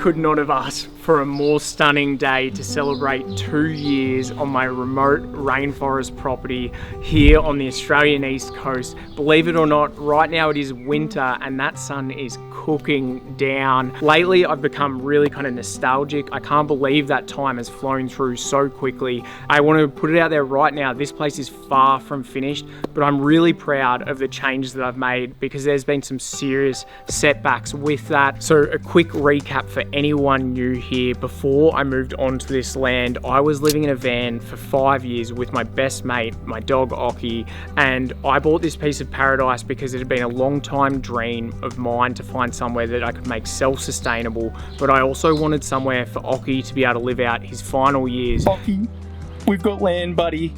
could not have asked for a more stunning day to celebrate 2 years on my remote rainforest property here on the Australian East Coast. Believe it or not, right now it is winter and that sun is cooking down. Lately, I've become really kind of nostalgic. I can't believe that time has flown through so quickly. I want to put it out there right now, this place is far from finished, but I'm really proud of the changes that I've made because there's been some serious setbacks with that. So a quick recap for anyone new here. Before I moved onto this land, I was living in a van for 5 years with my best mate, my dog Occy, and I bought this piece of paradise because it had been a long time dream of mine to find somewhere that I could make self-sustainable, but I also wanted somewhere for Occy to be able to live out his final years. Occy, we've got land, buddy.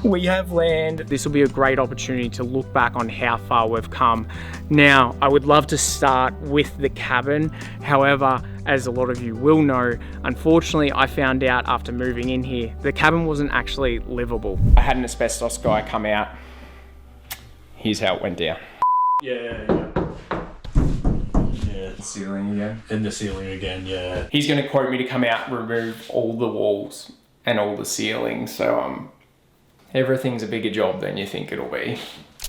We have land. This will be a great opportunity to look back on how far we've come. Now, I would love to start with the cabin. However, as a lot of you will know, unfortunately, I found out after moving in here, the cabin wasn't actually livable. I had an asbestos guy come out. Here's how it went down. Yeah. The ceiling again. In the ceiling again, yeah. He's going to quote me to come out and remove all the walls and all the ceilings, so everything's a bigger job than you think it'll be.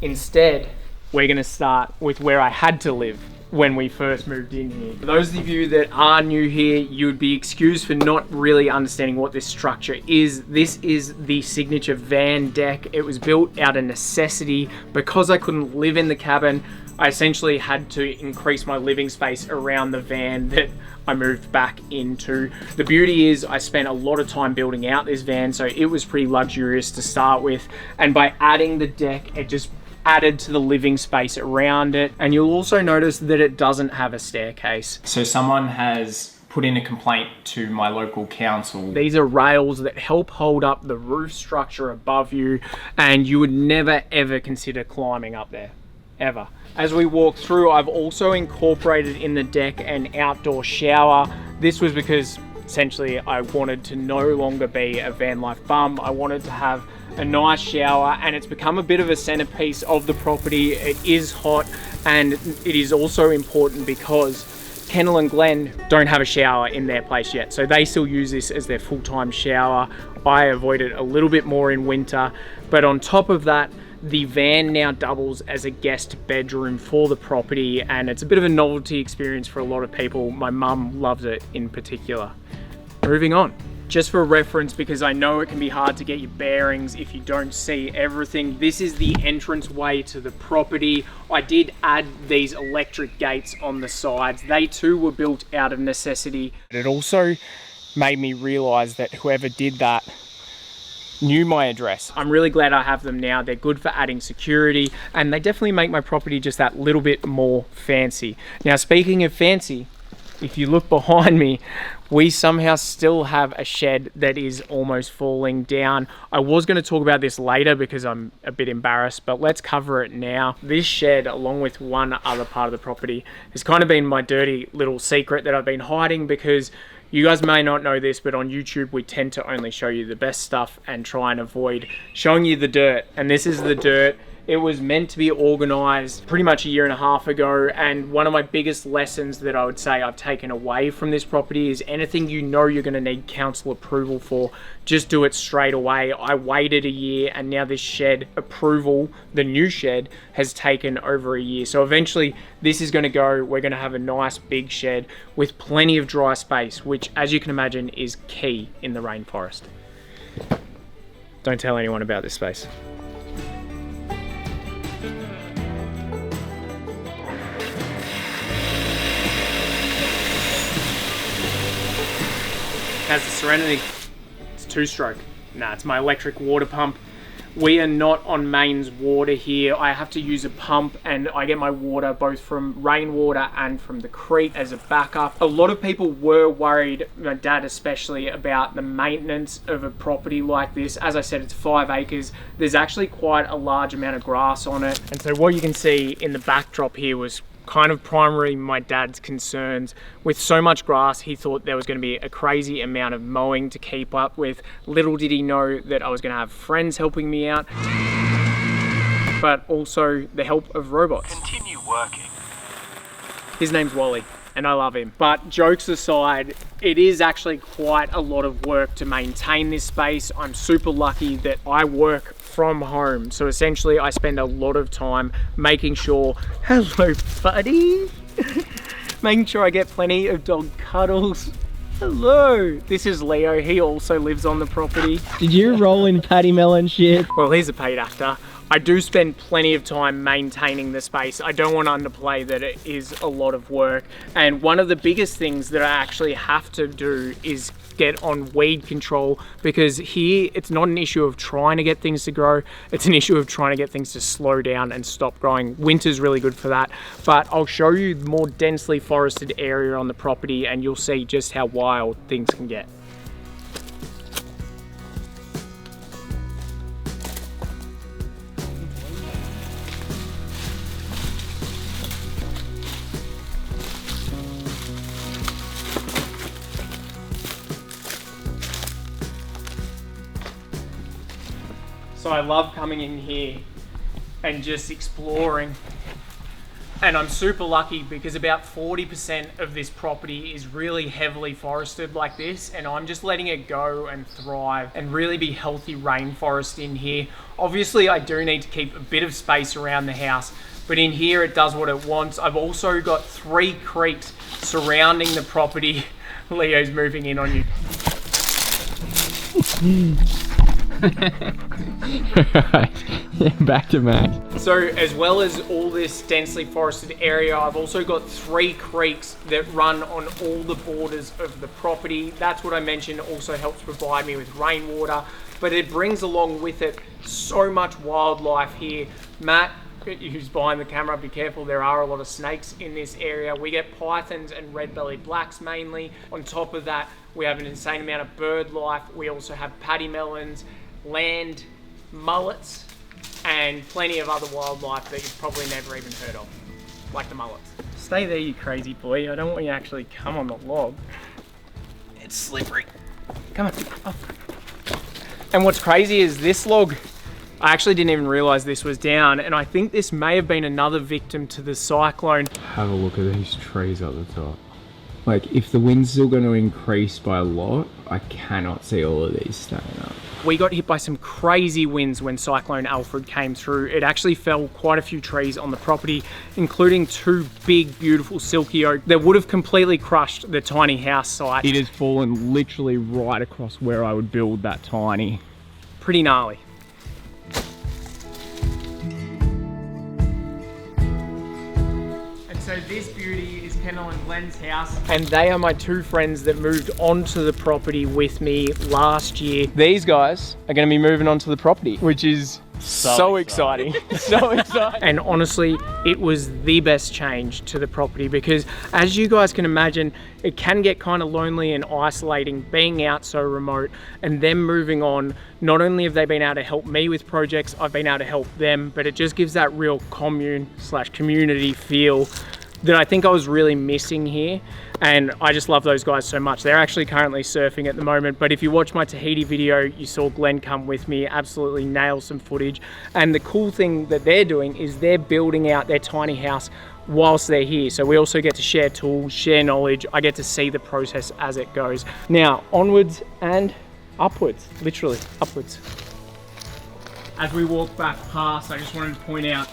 Instead, we're going to start with where I had to live when we first moved in here. For those of you that are new here, you would be excused for not really understanding what this structure is. This is the signature van deck. It was built out of necessity. Because I couldn't live in the cabin, I essentially had to increase my living space around the van that I moved back into. The beauty is I spent a lot of time building out this van, so it was pretty luxurious to start with. And by adding the deck, it just added to the living space around it. And you'll also notice that it doesn't have a staircase. So someone has put in a complaint to my local council. These are rails that help hold up the roof structure above you, and you would never ever consider climbing up there, ever. As we walk through, I've also incorporated in the deck an outdoor shower. This was because essentially I wanted to no longer be a van life bum. I wanted to have a nice shower, and it's become a bit of a centerpiece of the property. It is hot, and it is also important because Kendall and Glenn don't have a shower in their place yet, so they still use this as their full-time shower. I avoid it a little bit more in winter, but on top of that, the van now doubles as a guest bedroom for the property, and it's a bit of a novelty experience for a lot of people. My mum loves it in particular. Moving on. Just for reference, because I know it can be hard to get your bearings if you don't see everything, this is the entranceway to the property. I did add these electric gates on the sides. They too were built out of necessity. It also made me realize that whoever did that knew my address. I'm really glad I have them now. They're good for adding security, and they definitely make my property just that little bit more fancy. Now, speaking of fancy, if you look behind me, we somehow still have a shed that is almost falling down. I was going to talk about this later because I'm a bit embarrassed, but let's cover it now. This shed, along with one other part of the property, has kind of been my dirty little secret that I've been hiding, because you guys may not know this, but on YouTube, we tend to only show you the best stuff and try and avoid showing you the dirt. And this is the dirt. It was meant to be organized pretty much 1.5 years ago. And one of my biggest lessons that I would say I've taken away from this property is anything you know you're going to need council approval for, just do it straight away. I waited 1 year, and now this shed approval, the new shed, has taken over 1 year. So eventually this is going to go. We're going to have a nice big shed with plenty of dry space, which, as you can imagine, is key in the rainforest. Don't tell anyone about this space. Has the Serenity. It's 2-stroke. Nah, it's my electric water pump. We are not on mains water here. I have to use a pump, and I get my water both from rainwater and from the creek as a backup. A lot of people were worried, my dad especially, about the maintenance of a property like this. As I said, it's 5 acres. There's actually quite a large amount of grass on it. And so what you can see in the backdrop here was kind of primarily my dad's concerns. With so much grass, he thought there was going to be a crazy amount of mowing to keep up with. Little did he know that I was going to have friends helping me out, but also the help of robots. Continue working. His name's Wally. and I love him. But jokes aside, it is actually quite a lot of work to maintain this space. I'm super lucky that I work from home. So essentially I spend a lot of time making sure, hello buddy, making sure I get plenty of dog cuddles. Hello. This is Leo. He also lives on the property. Did you roll in Paddy Melon shit? Well, he's a paid actor. I do spend plenty of time maintaining the space. I don't want to underplay that it is a lot of work. And one of the biggest things that I actually have to do is get on weed control, because here it's not an issue of trying to get things to grow, it's an issue of trying to get things to slow down and stop growing. Winter's really good for that, but I'll show you the more densely forested area on the property and you'll see just how wild things can get. So I love coming in here and just exploring. And I'm super lucky because about 40% of this property is really heavily forested like this, and I'm just letting it go and thrive and really be healthy rainforest in here. Obviously I do need to keep a bit of space around the house, but in here it does what it wants. I've also got 3 creeks surrounding the property. Leo's moving in on you. Right, back to Max. So as well as all this densely forested area, I've also got 3 creeks that run on all the borders of the property. That's what I mentioned also helps provide me with rainwater, but it brings along with it so much wildlife here. Matt, who's behind the camera, be careful, there are a lot of snakes in this area. We get pythons and red-bellied blacks mainly. On top of that, we have an insane amount of bird life. We also have paddy melons, land mullets, and plenty of other wildlife that you've probably never even heard of, like the mullets. Stay there, you crazy boy. I don't want you to actually come on the log. It's slippery. Come on. Oh. And what's crazy is this log, I actually didn't even realize this was down, and I think this may have been another victim to the cyclone. Have a look at these trees at the top. Like, if the wind's still going to increase by a lot, I cannot see all of these staying up. We got hit by some crazy winds when Cyclone Alfred came through. It actually fell quite a few trees on the property, including 2 big, beautiful silky oak that would have completely crushed the tiny house site. It has fallen literally right across where I would build that tiny. Pretty gnarly. So this beauty is Kendall and Glenn's house, and they are my 2 friends that moved onto the property with me last year. These guys are going to be moving onto the property, which is so exciting. So exciting. And honestly, it was the best change to the property because, as you guys can imagine, it can get kind of lonely and isolating being out so remote, and them moving on. Not only have they been able to help me with projects, I've been able to help them, but it just gives that real commune/community feel that I think I was really missing here. And I just love those guys so much. They're actually currently surfing at the moment, but if you watch my Tahiti video, you saw Glenn come with me, absolutely nail some footage. And the cool thing that they're doing is they're building out their tiny house whilst they're here. So we also get to share tools, share knowledge. I get to see the process as it goes. Now, onwards and upwards, literally upwards. As we walk back past, I just wanted to point out,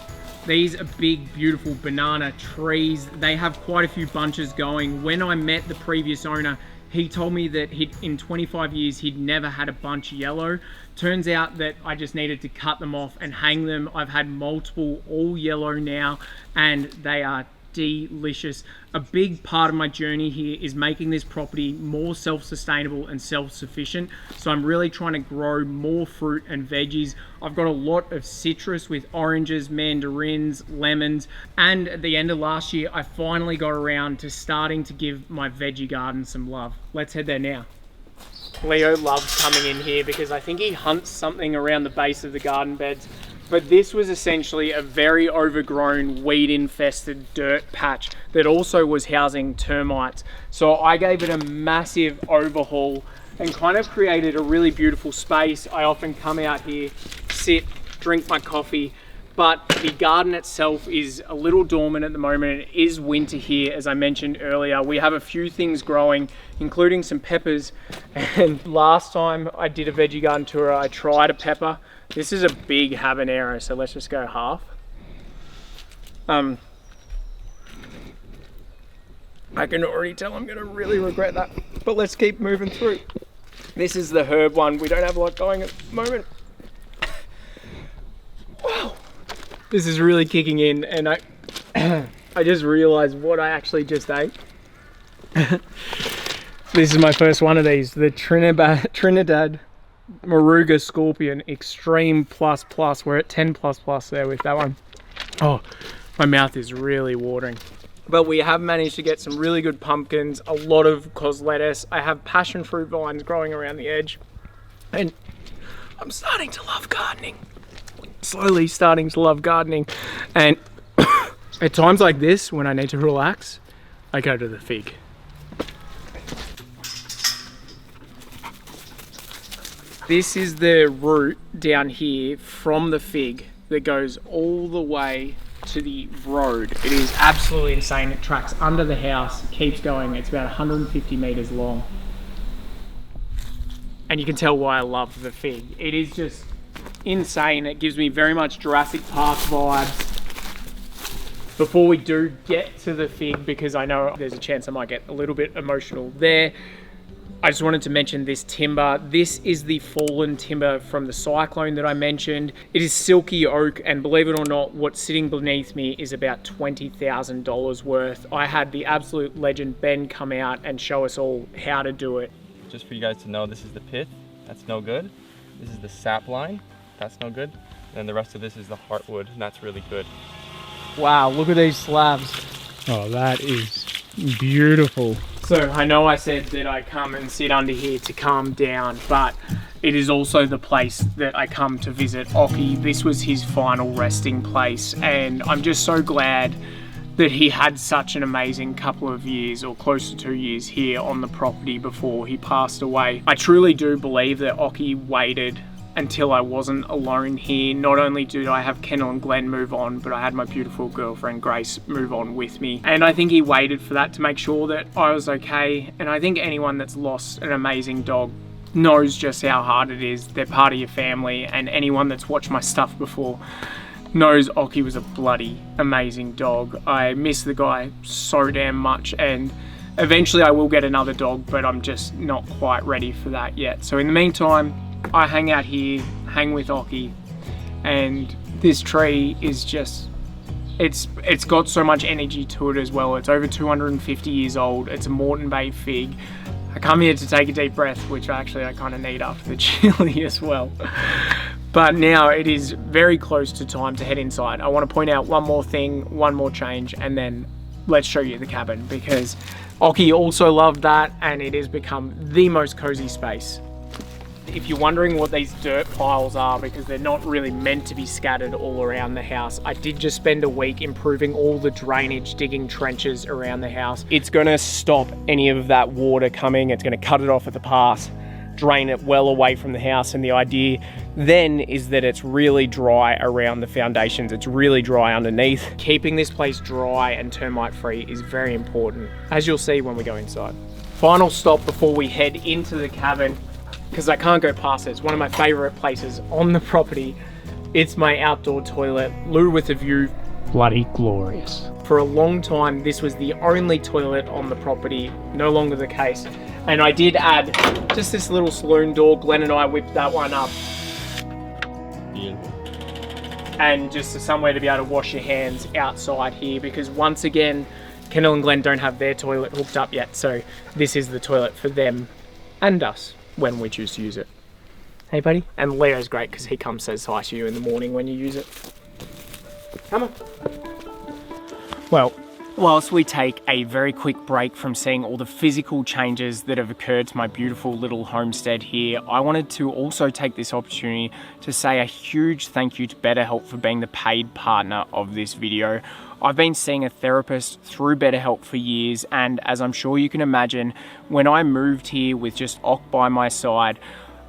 these are big, beautiful banana trees. They have quite a few bunches going. When I met the previous owner, he told me that in 25 years, he'd never had a bunch yellow. Turns out that I just needed to cut them off and hang them. I've had multiple all yellow now, and they are delicious. A big part of my journey here is making this property more self-sustainable and self-sufficient. So I'm really trying to grow more fruit and veggies. I've got a lot of citrus with oranges, mandarins, lemons, and at the end of last year, I finally got around to starting to give my veggie garden some love. Let's head there now. Leo loves coming in here because I think he hunts something around the base of the garden beds. But this was essentially a very overgrown, weed-infested dirt patch that also was housing termites. So I gave it a massive overhaul and kind of created a really beautiful space. I often come out here, sit, drink my coffee, but the garden itself is a little dormant at the moment. It is winter here, as I mentioned earlier. We have a few things growing, including some peppers. And last time I did a veggie garden tour, I tried a pepper. This is a big habanero, so let's just go half. I can already tell I'm gonna really regret that, but let's keep moving through. This is the herb one. We don't have a lot going at the moment. Wow, this is really kicking in, and I just realized what I actually just ate. This is my first one of these, the Trinidad Moruga Scorpion Extreme Plus Plus. We're at 10 plus plus there with that one. Oh, my mouth is really watering. But we have managed to get some really good pumpkins, a lot of cos lettuce. I have passion fruit vines growing around the edge. And I'm starting to love gardening. Slowly starting to love gardening. And at times like this, when I need to relax, I go to the fig. This is the route down here from the fig that goes all the way to the road. It is absolutely insane. It tracks under the house, keeps going. It's about 150 meters long. And you can tell why I love the fig. It is just insane. It gives me very much Jurassic Park vibes. Before we do get to the fig, because I know there's a chance I might get a little bit emotional there, I just wanted to mention this timber. This is the fallen timber from the Cyclone that I mentioned. It is silky oak, and believe it or not, what's sitting beneath me is about $20,000 worth. I had the absolute legend Ben come out and show us all how to do it. Just for you guys to know, this is the pith, that's no good. This is the sap line, that's no good. And the rest of this is the heartwood, and that's really good. Wow, look at these slabs. Oh, that is beautiful. So I know I said that I come and sit under here to calm down, but it is also the place that I come to visit 𝐸𝐸𝐸. This was his final resting place, and I'm just so glad that he had such an amazing couple of years, or close to 2 years here on the property before he passed away. I truly do believe that 𝐸𝐸𝐸 waited until I wasn't alone here. Not only did I have Kendall and Glenn move on, but I had my beautiful girlfriend Grace move on with me. And I think he waited for that to make sure that I was okay. And I think anyone that's lost an amazing dog knows just how hard it is. They're part of your family, and anyone that's watched my stuff before knows 𝐸𝐸𝐸 was a bloody amazing dog. I miss the guy so damn much, and eventually I will get another dog, but I'm just not quite ready for that yet. So in the meantime, I hang out here, hang with 𝐸𝐸𝐸, and this tree is just, it's got so much energy to it as well. It's over 250 years old. It's a Moreton Bay fig. I come here to take a deep breath, which I kind of need after the chili as well. But now it is very close to time to head inside. I want to point out one more thing, one more change, and then let's show you the cabin, because 𝐸𝐸𝐸 also loved that, and it has become the most cozy space. If you're wondering what these dirt piles are, because they're not really meant to be scattered all around the house, I did just spend a week improving all the drainage, digging trenches around the house. It's gonna stop any of that water coming. It's gonna cut it off at the pass, drain it well away from the house, and the idea then is that it's really dry around the foundations. It's really dry underneath. Keeping this place dry and termite free is very important, as you'll see when we go inside. Final stop before we head into the cabin, because I can't go past it. It's one of my favorite places on the property. It's my outdoor toilet, loo with a view, bloody glorious. For a long time, this was the only toilet on the property, no longer the case. And I did add just this little saloon door. Glenn and I whipped that one up. Beautiful. And just somewhere to be able to wash your hands outside here, because once again, Kendall and Glenn don't have their toilet hooked up yet. So this is the toilet for them and us when we choose to use it. Hey buddy. And Leo's great because he comes says hi to you in the morning when you use it. Come on. Well, whilst we take a very quick break from seeing all the physical changes that have occurred to my beautiful little homestead here, I wanted to also take this opportunity to say a huge thank you to BetterHelp for being the paid partner of this video. I've been seeing a therapist through BetterHelp for years, and as I'm sure you can imagine, when I moved here with just 𝐸𝐸𝐸 by my side,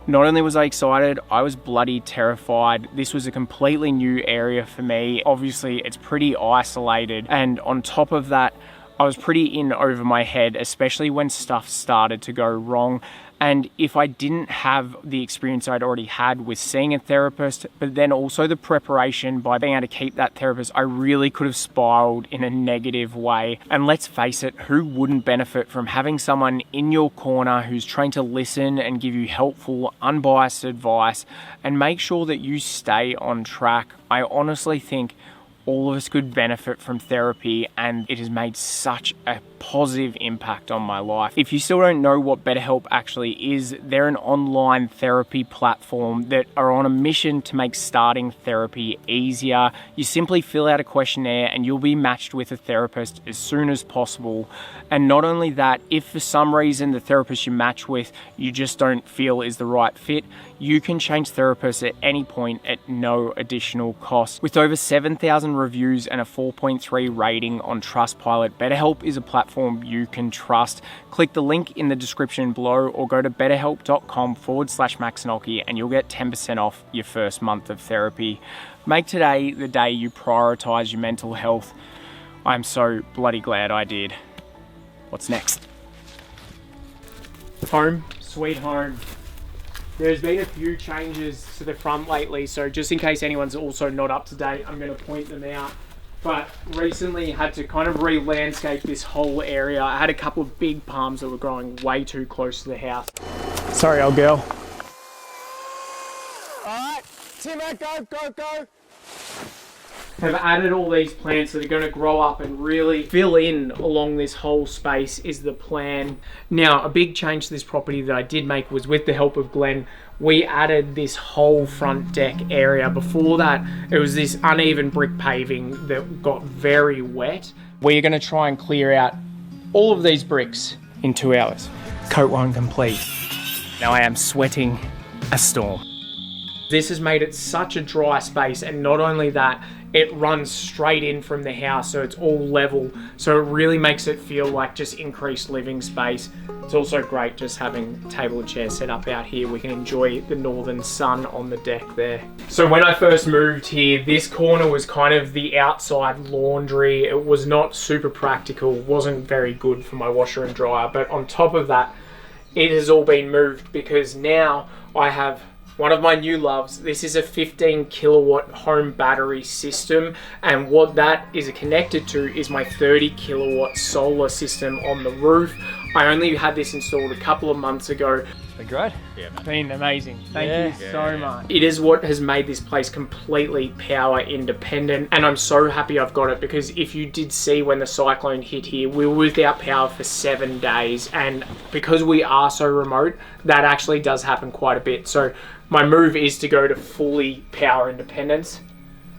Not only was I excited, I was bloody terrified. This was a completely new area for me. Obviously, it's pretty isolated, and on top of that, I was pretty in over my head, especially when stuff started to go wrong. And if I didn't have the experience I'd already had with seeing a therapist, but then also the preparation by being able to keep that therapist, I really could have spiraled in a negative way. And let's face it, who wouldn't benefit from having someone in your corner who's trained to listen and give you helpful, unbiased advice and make sure that you stay on track? I honestly think all of us could benefit from therapy, and it has made such a positive impact on my life. If you still don't know what BetterHelp actually is, they're an online therapy platform that are on a mission to make starting therapy easier. You simply fill out a questionnaire and you'll be matched with a therapist as soon as possible. And not only that, if for some reason the therapist you match with you just don't feel is the right fit, you can change therapists at any point at no additional cost. With over 7,000 reviews and a 4.3 rating on Trustpilot, BetterHelp is a platform you can trust. Click the link in the description below or go to betterhelp.com/Max Occy and you'll get 10% off your first month of therapy. Make today the day you prioritize your mental health. I'm so bloody glad I did. What's next? Home, sweet home. There's been a few changes to the front lately, so just in case anyone's also not up to date, I'm going to point them out. But recently had to kind of re-landscape this whole area. I had a couple of big palms that were growing way too close to the house. Sorry, old girl. All right, Timber, go. Have added all these plants that are going to grow up and really fill in along this whole space is the plan. Now, a big change to this property that I did make was with the help of Glenn. We added this whole front deck area. Before that, it was this uneven brick paving that got very wet. We're going to try and clear out all of these bricks in 2 hours. Coat 1 complete. Now I am sweating a storm. This has made it such a dry space, and not only that, it runs straight in from the house, so it's all level, so it really makes it feel like just increased living space. It's also great just having a table and chair set up out here. We can enjoy the northern sun on the deck there. So when I first moved here, this corner was kind of the outside laundry. It was not super practical, wasn't very good for my washer and dryer, but on top of that, it has all been moved because now I have one of my new loves. This is a 15 kilowatt home battery system, and what that is connected to is my 30 kilowatt solar system on the roof. I only had this installed a couple of months ago. Been great? Yeah, been amazing. Thank you so much. Yeah. It is what has made this place completely power independent, and I'm so happy I've got it, because if you did see when the cyclone hit here, we were without power for 7 days, and because we are so remote, that actually does happen quite a bit. So my move is to go to fully power independence.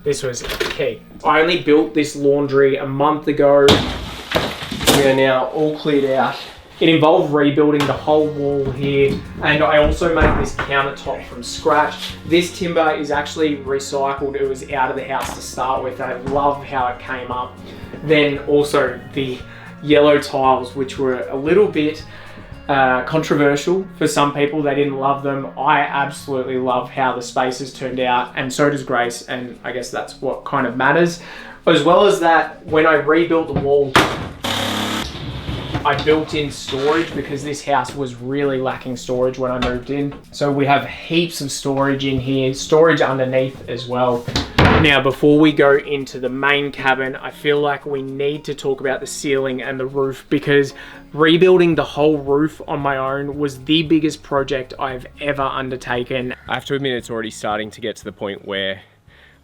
This was key. I only built this laundry a month ago. We are now all cleared out. It involved rebuilding the whole wall here, and I also made this countertop from scratch. This timber is actually recycled. It was out of the house to start with. I love how it came up. Then also the yellow tiles, which were a little bit controversial for some people. They didn't love them. I absolutely love how the space has turned out, and so does Grace, and I guess that's what kind of matters. As well as that, when I rebuilt the wall, I built in storage because this house was really lacking storage when I moved in. So we have heaps of storage in here, storage underneath as well. Now, before we go into the main cabin, I feel like we need to talk about the ceiling and the roof, because rebuilding the whole roof on my own was the biggest project I've ever undertaken. I have to admit, it's already starting to get to the point where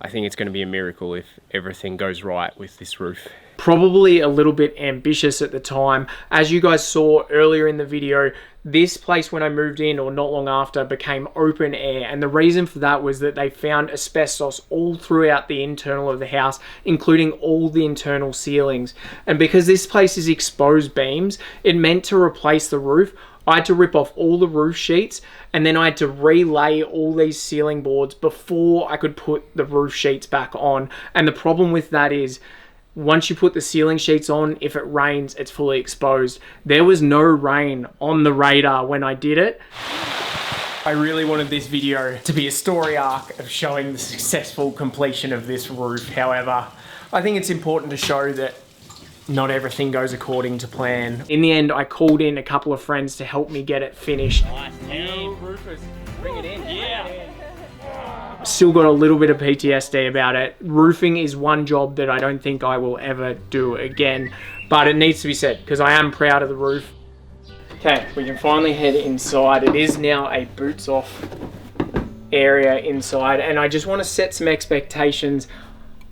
I think it's going to be a miracle if everything goes right with this roof. Probably a little bit ambitious at the time. As you guys saw earlier in the video, this place when I moved in, or not long after, became open air, and the reason for that was that they found asbestos all throughout the internal of the house, including all the internal ceilings. And because this place is exposed beams, it meant to replace the roof, I had to rip off all the roof sheets, and then I had to relay all these ceiling boards before I could put the roof sheets back on. And the problem with that is, once you put the ceiling sheets on, if it rains, it's fully exposed. There was no rain on the radar when I did it. I really wanted this video to be a story arc of showing the successful completion of this roof. However, I think it's important to show that not everything goes according to plan. In the end, I called in a couple of friends to help me get it finished. Nice team. Roofers, bring it in. Yeah. Still got a little bit of PTSD about it. Roofing is one job that I don't think I will ever do again, but it needs to be said because I am proud of the roof. Okay, we can finally head inside. It is now a boots off area inside, and I just want to set some expectations.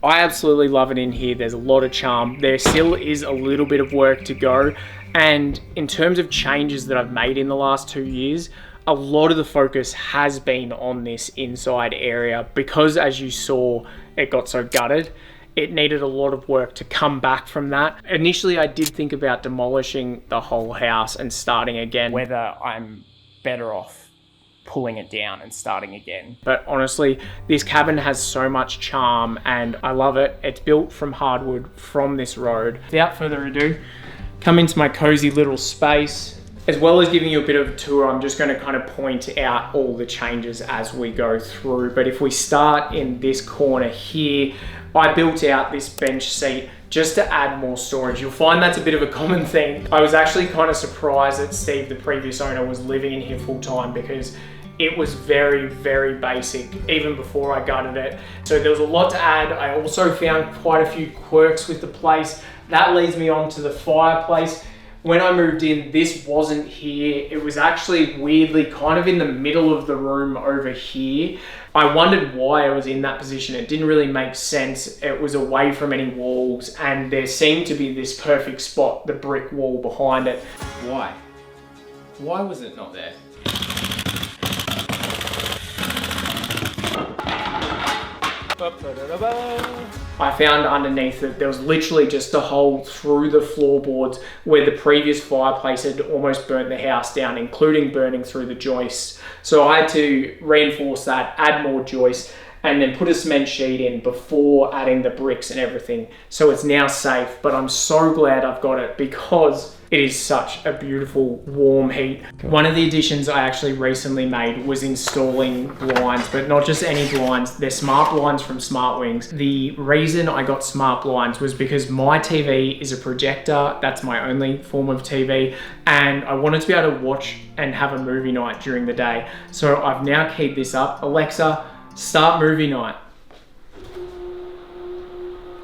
I absolutely love it in here. There's a lot of charm. There still is a little bit of work to go, and in terms of changes that I've made in the last 2 years, a lot of the focus has been on this inside area because, as you saw, it got so gutted. It needed a lot of work to come back from that. Initially, I did think about demolishing the whole house and starting again, whether I'm better off pulling it down and starting again. But honestly, this cabin has so much charm and I love it. It's built from hardwood from this road. Without further ado, come into my cozy little space. As well as giving you a bit of a tour, I'm just going to kind of point out all the changes as we go through. But if we start in this corner here, I built out this bench seat just to add more storage. You'll find that's a bit of a common thing. I was actually kind of surprised that Steve, the previous owner, was living in here full time because it was very, very basic even before I gutted it. So there was a lot to add. I also found quite a few quirks with the place. That leads me on to the fireplace. When I moved in, this wasn't here. It was actually weirdly kind of in the middle of the room over here. I wondered why I was in that position. It didn't really make sense. It was away from any walls and there seemed to be this perfect spot, the brick wall behind it. Why? Why was it not there? I found underneath it, there was literally just a hole through the floorboards where the previous fireplace had almost burnt the house down, including burning through the joists. So I had to reinforce that, add more joists, and then put a cement sheet in before adding the bricks and everything. So it's now safe, but I'm so glad I've got it because it is such a beautiful warm heat. One of the additions I actually recently made was installing blinds, but not just any blinds. They're smart blinds from Smart Wings. The reason I got smart blinds was because my TV is a projector. That's my only form of TV. And I wanted to be able to watch and have a movie night during the day. So I've now keyed this up. Alexa, start movie night.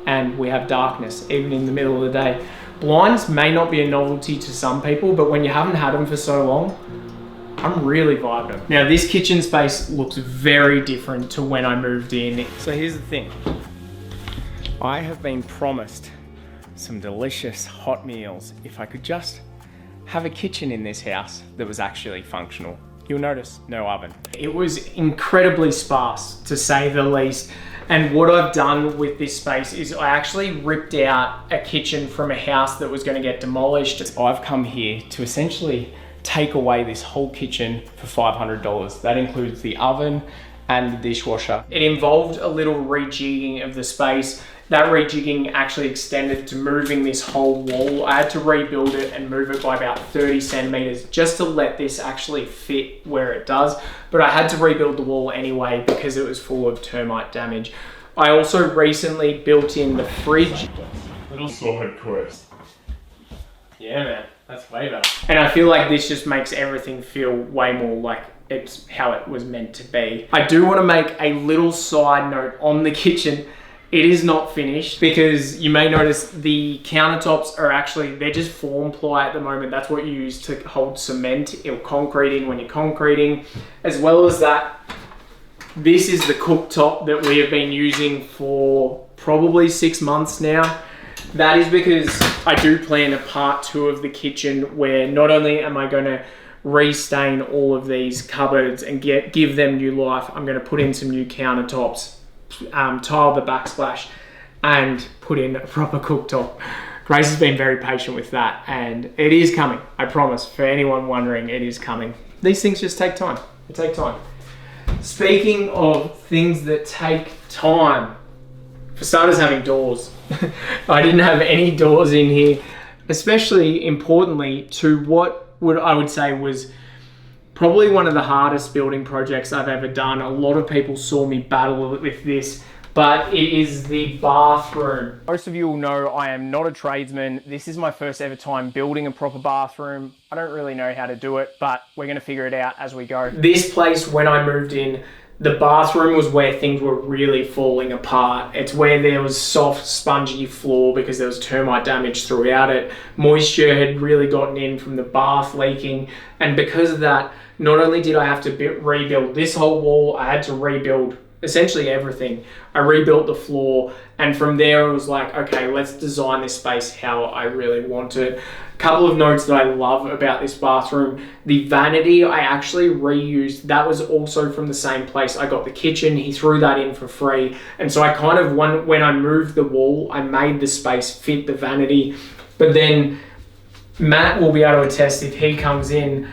And we have darkness even in the middle of the day. Blinds may not be a novelty to some people, but when you haven't had them for so long, I'm really vibing them. Now this kitchen space looks very different to when I moved in. So here's the thing. I have been promised some delicious hot meals if I could just have a kitchen in this house that was actually functional. You'll notice no oven. It was incredibly sparse, to say the least. And what I've done with this space is I actually ripped out a kitchen from a house that was going to get demolished. I've come here to essentially take away this whole kitchen for $500. That includes the oven and the dishwasher. It involved a little rejigging of the space. That rejigging actually extended to moving this whole wall. I had to rebuild it and move it by about 30 centimeters just to let this actually fit where it does. But I had to rebuild the wall anyway because it was full of termite damage. I also recently built in the fridge. Little side quest. Yeah, man, that's way better. And I feel like this just makes everything feel way more like it's how it was meant to be. I do want to make a little side note on the kitchen. It is not finished because you may notice the countertops are actually, they're just form ply at the moment. That's what you use to hold cement or concreting when you're concreting. As well as that, this is the cooktop that we have been using for probably 6 months now. That is because I do plan a part 2 of the kitchen where not only am I going to restain all of these cupboards and give them new life, I'm going to put in some new countertops, tile the backsplash and put in a proper cooktop. Grace has been very patient with that and it is coming. I promise. For anyone wondering, it is coming. These things just take time. They take time. Speaking of things that take time, for starters, having doors. I didn't have any doors in here, especially importantly to what I would say was Probably one of the hardest building projects I've ever done. A lot of people saw me battle with this, but it is the bathroom. Most of you will know I am not a tradesman. This is my first ever time building a proper bathroom. I don't really know how to do it, but we're gonna figure it out as we go. This place, when I moved in, the bathroom was where things were really falling apart. It's where there was soft, spongy floor because there was termite damage throughout it. Moisture had really gotten in from the bath leaking. And because of that, not only did I have to rebuild this whole wall, I had to rebuild essentially everything. I rebuilt the floor, and from there it was like, okay, let's design this space how I really want it. A couple of notes that I love about this bathroom: the vanity I actually reused. That was also from the same place I got the kitchen. He threw that in for free, and so I kind of, when I moved the wall, I made the space fit the vanity. But then Matt will be able to attest if he comes in.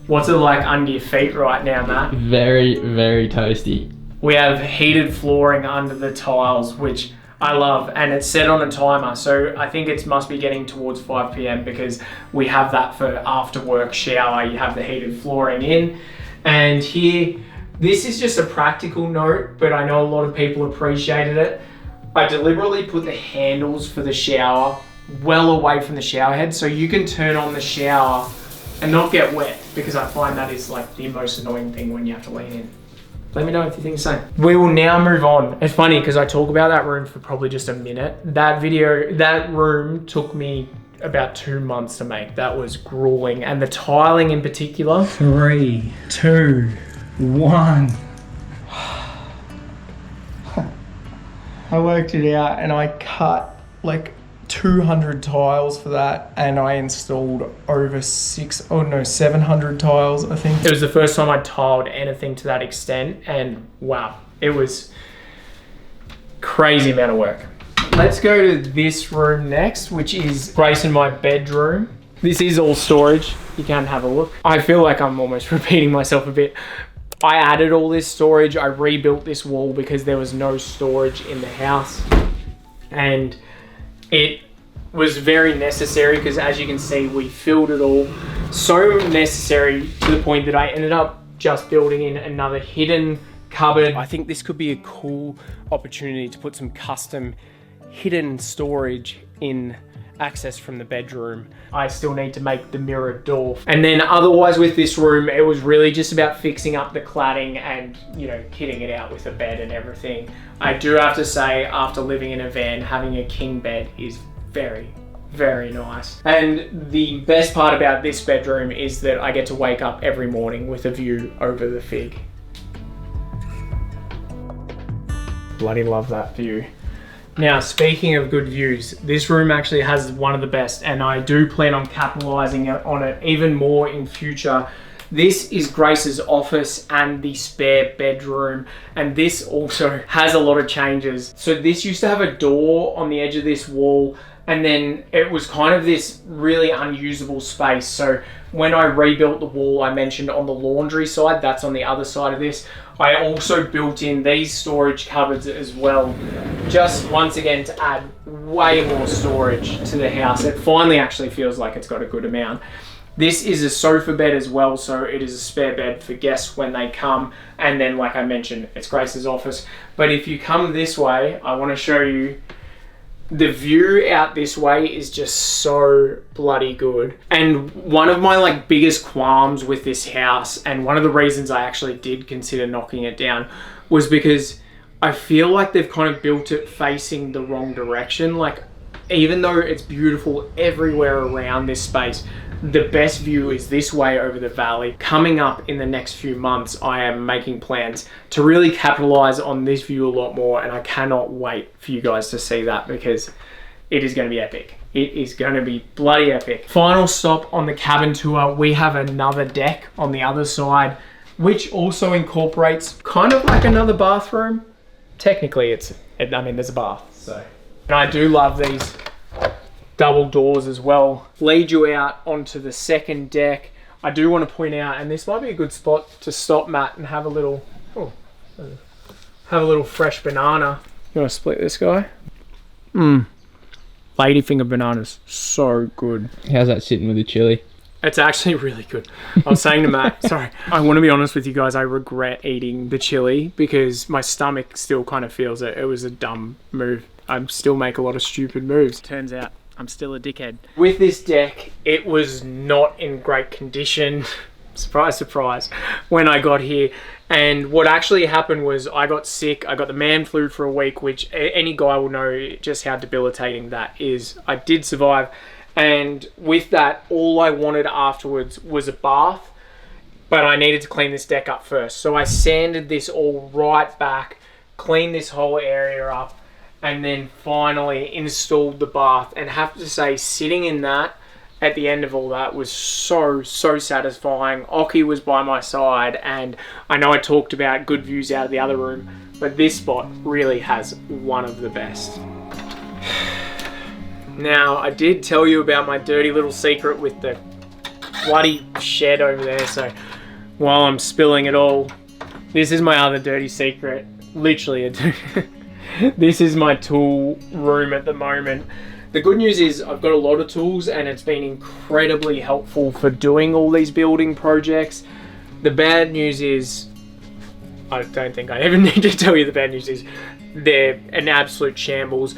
What's it like under your feet right now, Matt? Very, very toasty. We have heated flooring under the tiles, which I love, and it's set on a timer, so I think it must be getting towards 5 p.m. because we have that for after work shower. You have the heated flooring in. And here, this is just a practical note, but I know a lot of people appreciated it. I deliberately put the handles for the shower well away from the shower head, so you can turn on the shower and not get wet, because I find that is like the most annoying thing when you have to lean in. Let me know if you think the same. We will now move on. It's funny because I talk about that room for probably just a minute. That room took me about 2 months to make. That was grueling. And the tiling in particular. 3, 2, 1. I worked it out and I cut like 200 tiles for that, and I installed over 700 tiles, I think. It was the first time I tiled anything to that extent, and wow, it was crazy amount of work. Let's go to this room next, which is Grace and my bedroom. This is all storage. You can have a look. I feel like I'm almost repeating myself a bit. I added all this storage. I rebuilt this wall because there was no storage in the house, and it was very necessary because, as you can see, we filled it all. So necessary to the point that I ended up just building in another hidden cupboard. I think this could be a cool opportunity to put some custom hidden storage in access from the bedroom. I still need to make the mirrored door. And then otherwise with this room, it was really just about fixing up the cladding and, you know, kitting it out with a bed and everything. I do have to say, after living in a van, having a king bed is very, very nice. And the best part about this bedroom is that I get to wake up every morning with a view over the fig. Bloody love that view. Now, speaking of good views, this room actually has one of the best, and I do plan on capitalizing on it even more in future. This is Grace's office and the spare bedroom, and this also has a lot of changes. So this used to have a door on the edge of this wall, and then it was kind of this really unusable space. So when I rebuilt the wall, I mentioned on the laundry side, that's on the other side of this, I also built in these storage cupboards as well, just once again to add way more storage to the house. It finally actually feels like it's got a good amount. This is a sofa bed as well, so it is a spare bed for guests when they come. And then, like I mentioned, it's Grace's office. But if you come this way, I want to show you the view out this way is just so bloody good. And one of my like biggest qualms with this house, and one of the reasons I actually did consider knocking it down, was because I feel like they've kind of built it facing the wrong direction. Like, even though it's beautiful everywhere around this space, the best view is this way over the valley. Coming up in the next few months, I am making plans to really capitalize on this view a lot more, and I cannot wait for you guys to see that because it is going to be epic. It is going to be bloody epic. Final stop on the cabin tour, we have another deck on the other side, which also incorporates kind of like another bathroom. Technically, I mean, there's a bath, so. And I do love these double doors as well. Lead you out onto the second deck. I do want to point out, and this might be a good spot to stop, Matt, and have a little, fresh banana. You want to split this guy? Ladyfinger bananas, so good. How's that sitting with the chili? It's actually really good. I was saying to Matt, sorry, I want to be honest with you guys, I regret eating the chili because my stomach still kind of feels it. It was a dumb move. I still make a lot of stupid moves. Turns out I'm still a dickhead. With this deck, it was not in great condition. Surprise, surprise, when I got here. And what actually happened was I got sick. I got the man flu for a week, which any guy will know just how debilitating that is. I did survive. And with that, all I wanted afterwards was a bath, but I needed to clean this deck up first. So I sanded this all right back, cleaned this whole area up, and then finally installed the bath. And have to say, sitting in that at the end of all that was so satisfying. Occy was by my side, and I know I talked about good views out of the other room, but this spot really has one of the best. Now, I did tell you about my dirty little secret with the bloody shed over there, so while I'm spilling it all, this is my other dirty secret. Literally, this is my tool room at the moment. The good news is I've got a lot of tools and it's been incredibly helpful for doing all these building projects. The bad news is, I don't think I even need to tell you the bad news is, they're an absolute shambles.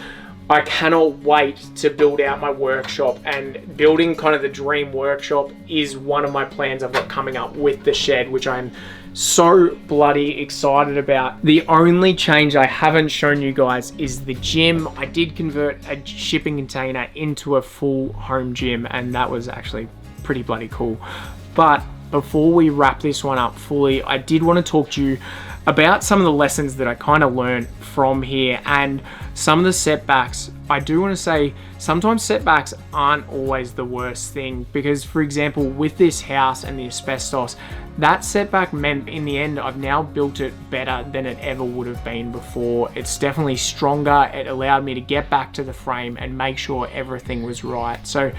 I cannot wait to build out my workshop, and building kind of the dream workshop is one of my plans I've got coming up with the shed, which I'm so bloody excited about. The only change I haven't shown you guys is the gym. I did convert a shipping container into a full home gym, and that was actually pretty bloody cool. But before we wrap this one up fully, I did want to talk to you about some of the lessons that I kind of learned from here and some of the setbacks. I do want to say sometimes setbacks aren't always the worst thing, because for example with this house and the asbestos, that setback meant in the end I've now built it better than it ever would have been before. It's definitely stronger. It allowed me to get back to the frame and make sure everything was right. So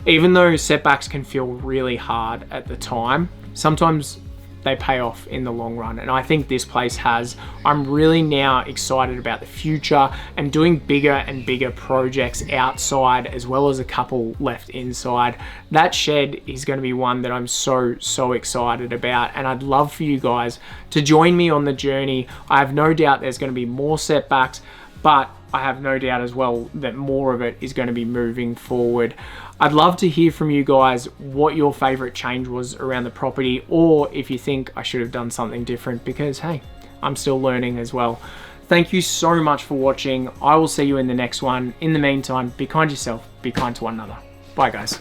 even though setbacks can feel really hard at the time, sometimes they pay off in the long run, and I think this place has. I'm really now excited about the future and doing bigger and bigger projects outside as well as a couple left inside. That shed is going to be one that I'm so excited about, and I'd love for you guys to join me on the journey. I have no doubt there's going to be more setbacks, but I have no doubt as well that more of it is going to be moving forward. I'd love to hear from you guys what your favorite change was around the property, or if you think I should have done something different, because hey, I'm still learning as well. Thank you so much for watching. I will see you in the next one. In the meantime, be kind to yourself, be kind to one another. Bye guys.